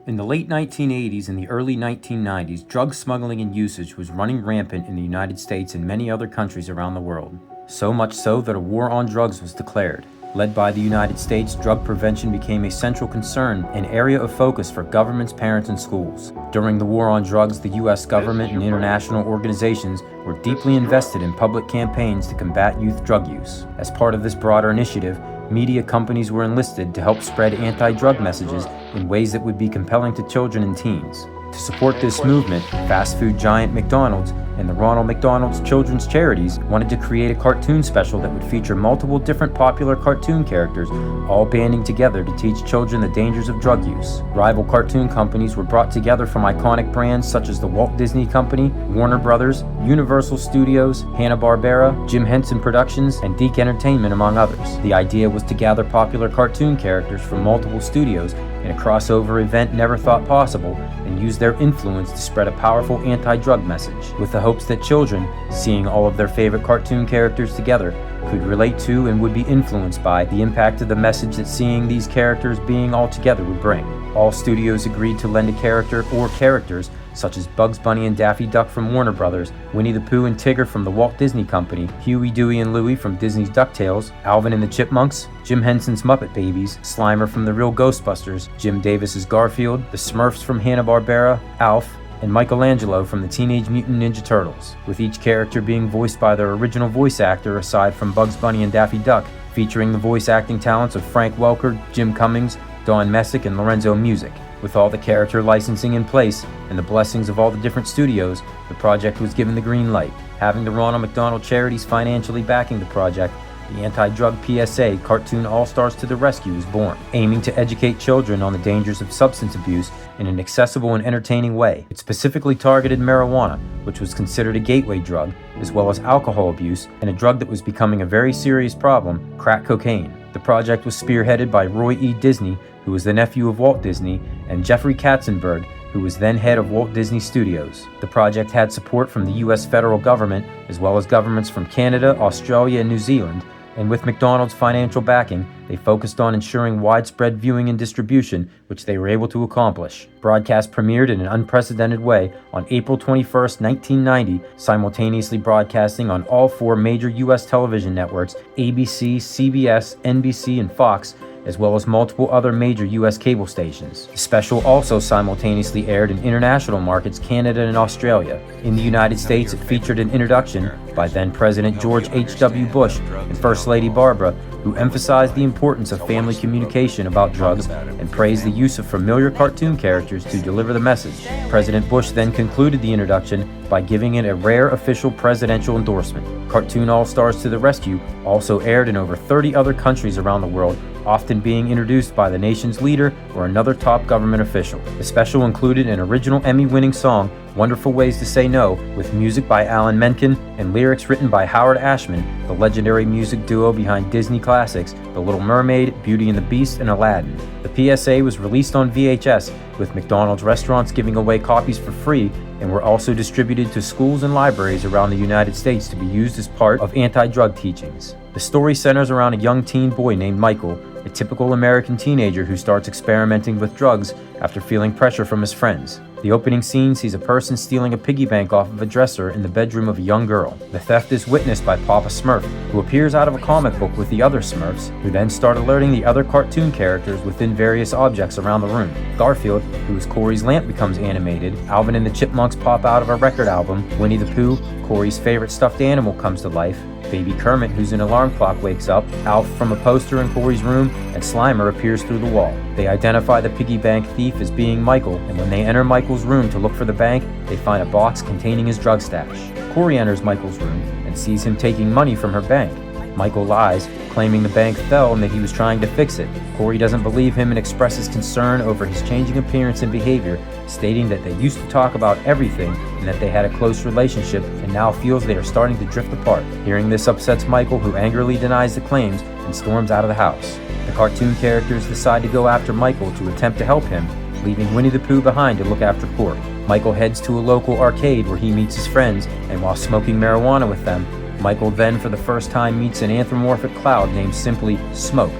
In the late 1980s and the early 1990s, drug smuggling and usage was running rampant in the United States and many other countries around the world. So much so that a war on drugs was declared. Led by the United States, drug prevention became a central concern, an area of focus for governments, parents, and schools. During the war on drugs, the U.S. government and international organizations were deeply invested in public campaigns to combat youth drug use. As part of this broader initiative, media companies were enlisted to help spread anti-drug messages in ways that would be compelling to children and teens. To support this movement, fast food giant McDonald's and the Ronald McDonald's Children's Charities wanted to create a cartoon special that would feature multiple different popular cartoon characters, all banding together to teach children the dangers of drug use. Rival cartoon companies were brought together from iconic brands such as the Walt Disney Company, Warner Brothers, Universal Studios, Hanna-Barbera, Jim Henson Productions, and Deke Entertainment, among others. The idea was to gather popular cartoon characters from multiple studios in a crossover event never thought possible and use their influence to spread a powerful anti-drug message, with the hopes that children, seeing all of their favorite cartoon characters together, could relate to and would be influenced by the impact of the message that seeing these characters being all together would bring. All studios agreed to lend a character or characters such as Bugs Bunny and Daffy Duck from Warner Brothers, Winnie the Pooh and Tigger from the Walt Disney Company, Huey, Dewey and Louie from Disney's DuckTales, Alvin and the Chipmunks, Jim Henson's Muppet Babies, Slimer from the Real Ghostbusters, Jim Davis's Garfield, the Smurfs from Hanna-Barbera, Alf, and Michelangelo from the Teenage Mutant Ninja Turtles, with each character being voiced by their original voice actor aside from Bugs Bunny and Daffy Duck, featuring the voice acting talents of Frank Welker, Jim Cummings, Don Messick, and Lorenzo Music. With all the character licensing in place and the blessings of all the different studios, the project was given the green light. Having the Ronald McDonald Charities financially backing the project, the anti-drug PSA Cartoon All-Stars to the Rescue was born, aiming to educate children on the dangers of substance abuse in an accessible and entertaining way. It specifically targeted marijuana, which was considered a gateway drug, as well as alcohol abuse and a drug that was becoming a very serious problem, crack cocaine. The project was spearheaded by Roy E. Disney, who was the nephew of Walt Disney, and Jeffrey Katzenberg, who was then head of Walt Disney Studios. The project had support from the U.S. federal government, as well as governments from Canada, Australia, and New Zealand, and with McDonald's financial backing, they focused on ensuring widespread viewing and distribution, which they were able to accomplish. Broadcast premiered in an unprecedented way on April 21, 1990, simultaneously broadcasting on all four major U.S. television networks, ABC, CBS, NBC, and Fox, as well as multiple other major U.S. cable stations. The special also simultaneously aired in international markets, Canada and Australia. In the United States, it featured an introduction by then-President George H.W. Bush and First Lady Barbara, who emphasized the importance of family communication about drugs and praised the use of familiar cartoon characters to deliver the message. President Bush then concluded the introduction by giving it a rare official presidential endorsement. Cartoon All-Stars to the Rescue also aired in over 30 other countries around the world, often being introduced by the nation's leader or another top government official. The special included an original Emmy-winning song, Wonderful Ways to Say No, with music by Alan Menken and lyrics written by Howard Ashman, the legendary music duo behind Disney classics The Little Mermaid, Beauty and the Beast, and Aladdin. The PSA was released on VHS, with McDonald's restaurants giving away copies for free, and were also distributed to schools and libraries around the United States to be used as part of anti-drug teachings. The story centers around a young teen boy named Michael, a typical American teenager who starts experimenting with drugs after feeling pressure from his friends. The opening scene sees a person stealing a piggy bank off of a dresser in the bedroom of a young girl. The theft is witnessed by Papa Smurf, who appears out of a comic book with the other Smurfs, who then start alerting the other cartoon characters within various objects around the room. Garfield, who is Corey's lamp, becomes animated. Alvin and the Chipmunks pop out of a record album. Winnie the Pooh, Corey's favorite stuffed animal, comes to life. Baby Kermit, who's an alarm clock, wakes up. Alf from a poster in Corey's room, and Slimer appears through the wall. They identify the piggy bank thief as being Michael, and when they enter Michael's room to look for the bank, they find a box containing his drug stash. Corey enters Michael's room and sees him taking money from her bank. Michael lies, claiming the bank fell and that he was trying to fix it. Corey doesn't believe him and expresses concern over his changing appearance and behavior, stating that they used to talk about everything and that they had a close relationship, and now feels they are starting to drift apart. Hearing this upsets Michael, who angrily denies the claims and storms out of the house. The cartoon characters decide to go after Michael to attempt to help him, leaving Winnie the Pooh behind to look after Corey. Michael heads to a local arcade where he meets his friends, and while smoking marijuana with them, Michael then for the first time meets an anthropomorphic cloud named simply Smoke.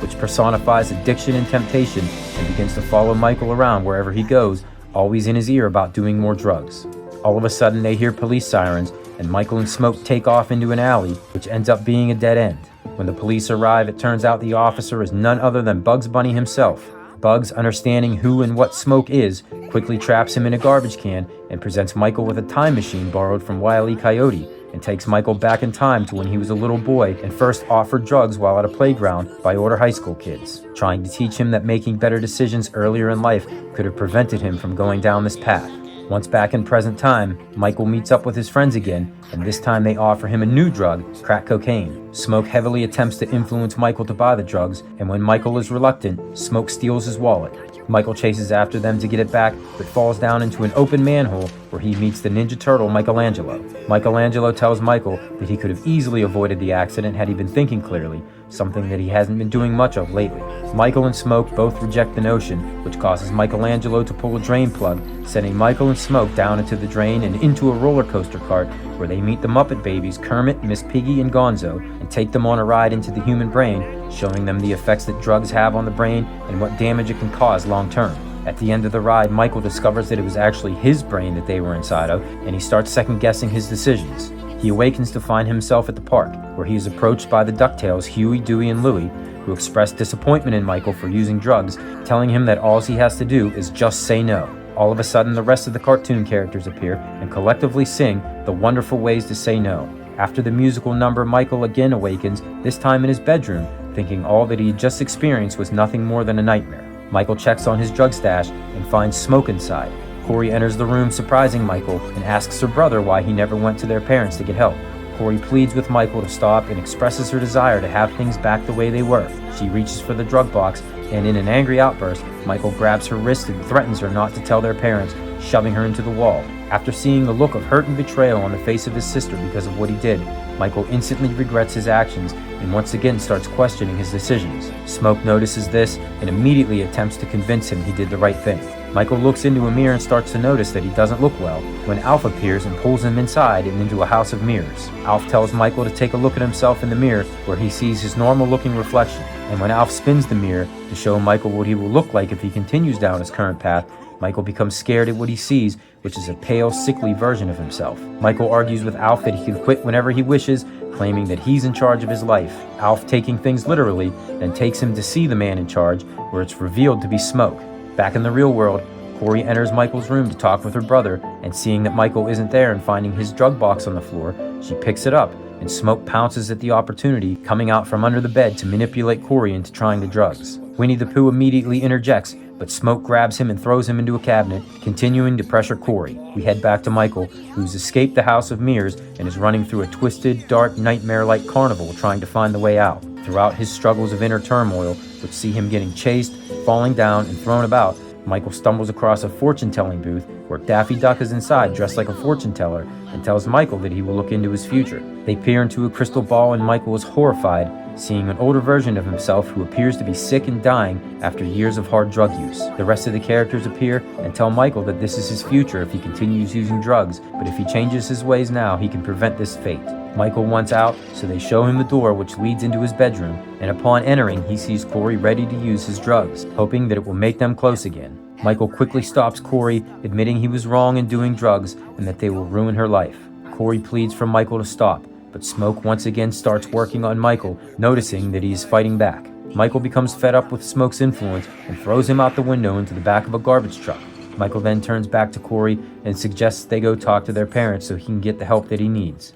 which personifies addiction and temptation and begins to follow Michael around wherever he goes, always in his ear about doing more drugs. All of a sudden they hear police sirens, and Michael and Smoke take off into an alley, which ends up being a dead end. When the police arrive, it turns out the officer is none other than Bugs Bunny himself. Bugs, understanding who and what Smoke is, quickly traps him in a garbage can and presents Michael with a time machine borrowed from Wile E. Coyote, and takes Michael back in time to when he was a little boy and first offered drugs while at a playground by older high school kids, trying to teach him that making better decisions earlier in life could have prevented him from going down this path. Once back in present time, Michael meets up with his friends again, and this time they offer him a new drug, crack cocaine. Smoke heavily attempts to influence Michael to buy the drugs, and when Michael is reluctant, Smoke steals his wallet. Michael chases after them to get it back, but falls down into an open manhole where he meets the Ninja Turtle Michelangelo. Michelangelo tells Michael that he could have easily avoided the accident had he been thinking clearly, something that he hasn't been doing much of lately. Michael and Smoke both reject the notion, which causes Michelangelo to pull a drain plug, sending Michael and Smoke down into the drain and into a roller coaster cart where they meet the Muppet Babies Kermit, Miss Piggy, and Gonzo, and take them on a ride into the human brain, showing them the effects that drugs have on the brain and what damage it can cause long term. At the end of the ride, Michael discovers that it was actually his brain that they were inside of, and he starts second-guessing his decisions. He awakens to find himself at the park, where he is approached by the DuckTales Huey, Dewey, and Louie, who express disappointment in Michael for using drugs, telling him that all he has to do is just say no. All of a sudden, the rest of the cartoon characters appear and collectively sing The Wonderful Ways to Say No. After the musical number, Michael again awakens, this time in his bedroom, thinking all that he had just experienced was nothing more than a nightmare. Michael checks on his drug stash and finds Smoke inside. Corey enters the room, surprising Michael, and asks her brother why he never went to their parents to get help. Corey pleads with Michael to stop and expresses her desire to have things back the way they were. She reaches for the drug box, and in an angry outburst, Michael grabs her wrist and threatens her not to tell their parents, shoving her into the wall. After seeing the look of hurt and betrayal on the face of his sister because of what he did, Michael instantly regrets his actions and once again starts questioning his decisions. Smoke notices this and immediately attempts to convince him he did the right thing. Michael looks into a mirror and starts to notice that he doesn't look well when Alf appears and pulls him inside and into a house of mirrors. Alf tells Michael to take a look at himself in the mirror where he sees his normal-looking reflection. And when Alf spins the mirror to show Michael what he will look like if he continues down his current path, Michael becomes scared at what he sees, which is a pale, sickly version of himself. Michael argues with Alf that he can quit whenever he wishes, claiming that he's in charge of his life. Alf, taking things literally, then takes him to see the man in charge, where it's revealed to be Smoke. Back in the real world, Corey enters Michael's room to talk with her brother, and seeing that Michael isn't there and finding his drug box on the floor, she picks it up, and Smoke pounces at the opportunity, coming out from under the bed to manipulate Corey into trying the drugs. Winnie the Pooh immediately interjects, but Smoke grabs him and throws him into a cabinet, continuing to pressure Corey. We head back to Michael, who's escaped the House of Mirrors and is running through a twisted, dark, nightmare-like carnival trying to find the way out. Throughout his struggles of inner turmoil, which see him getting chased, falling down, and thrown about, Michael stumbles across a fortune-telling booth where Daffy Duck is inside dressed like a fortune teller and tells Michael that he will look into his future. They peer into a crystal ball and Michael is horrified, seeing an older version of himself who appears to be sick and dying after years of hard drug use. The rest of the characters appear and tell Michael that this is his future if he continues using drugs, but if he changes his ways now, he can prevent this fate. Michael wants out, so they show him the door which leads into his bedroom, and upon entering, he sees Corey ready to use his drugs, hoping that it will make them close again. Michael quickly stops Corey, admitting he was wrong in doing drugs and that they will ruin her life. Corey pleads for Michael to stop, but Smoke once again starts working on Michael, noticing that he is fighting back. Michael becomes fed up with Smoke's influence and throws him out the window into the back of a garbage truck. Michael then turns back to Corey and suggests they go talk to their parents so he can get the help that he needs.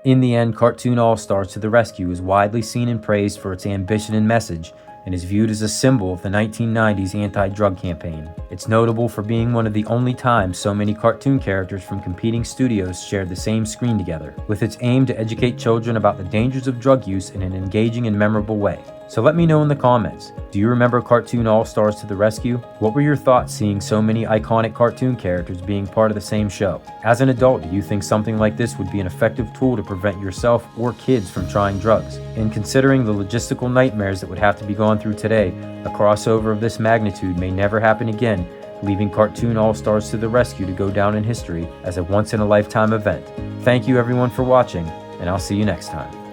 In the end, Cartoon All-Stars to the Rescue is widely seen and praised for its ambition and message, and is viewed as a symbol of the 1990s anti-drug campaign. It's notable for being one of the only times so many cartoon characters from competing studios shared the same screen together, with its aim to educate children about the dangers of drug use in an engaging and memorable way. So let me know in the comments, do you remember Cartoon All-Stars to the Rescue? What were your thoughts seeing so many iconic cartoon characters being part of the same show? As an adult, do you think something like this would be an effective tool to prevent yourself or kids from trying drugs? And considering the logistical nightmares that would have to be gone through today, a crossover of this magnitude may never happen again, leaving Cartoon All-Stars to the Rescue to go down in history as a once-in-a-lifetime event. Thank you everyone for watching, and I'll see you next time.